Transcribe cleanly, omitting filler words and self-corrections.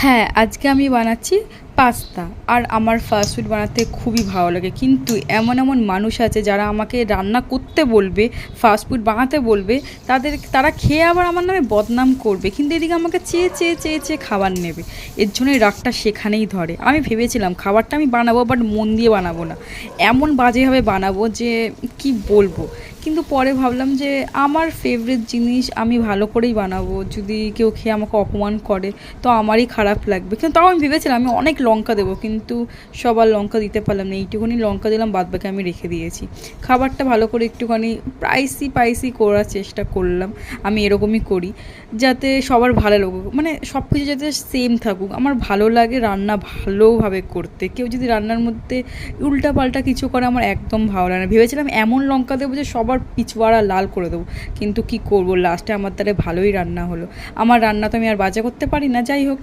হ্যাঁ, আজকে আমি বানাচ্ছি পাস্তা। আর আমার ফাস্ট ফুড বানাতে খুবই ভালো লাগে, কিন্তু এমন এমন মানুষ আছে যারা আমাকে রান্না করতে বলবে, ফাস্ট ফুড বানাতে বলবে, তারা খেয়ে আবার আমার নামে বদনাম করবে, কিন্তু এদিকে আমাকে চেয়ে চেয়ে চেয়ে চেয়ে খাবার নেবে। এর জন্যই রাগটা সেখানেই ধরে। আমি ভেবেছিলাম খাবারটা আমি বানাবো, বাট মন দিয়ে বানাবো না, এমন বাজেভাবে বানাবো যে কি বলবো। কিন্তু পরে ভাবলাম যে আমার ফেভারিট জিনিস আমি ভালো করেই বানাবো, যদি কেউ খেয়ে আমাকে অপমান করে তো আমারই খারাপ লাগবে। কিন্তু তাও আমি ভেবেছিলাম আমি অনেক লঙ্কা দেবো, কিন্তু সবার লঙ্কা দিতে পারলাম না, এইটুকুনি লঙ্কা দিলাম, বাদ বাকি আমি রেখে দিয়েছি। খাবারটা ভালো করে একটুখানি স্পাইসি করার চেষ্টা করলাম। আমি এরকমই করি যাতে সবার ভালো লাগুক, মানে সব কিছু যাতে সেম থাকুক। আমার ভালো লাগে রান্না ভালোভাবে করতে, কেউ যদি রান্নার মধ্যে উল্টাপাল্টা কিছু করে আমার একদম ভালো লাগে না। ভেবেছিলাম এমন লঙ্কা দেবো যে সবার পিছুয়াড়া লাল করে দেবো, কিন্তু কি করবো, লাস্টে আমার দ্বারা ভালোই রান্না হলো। আমার রান্না তো আমি আর বাজে করতে পারি না, যাই হোক।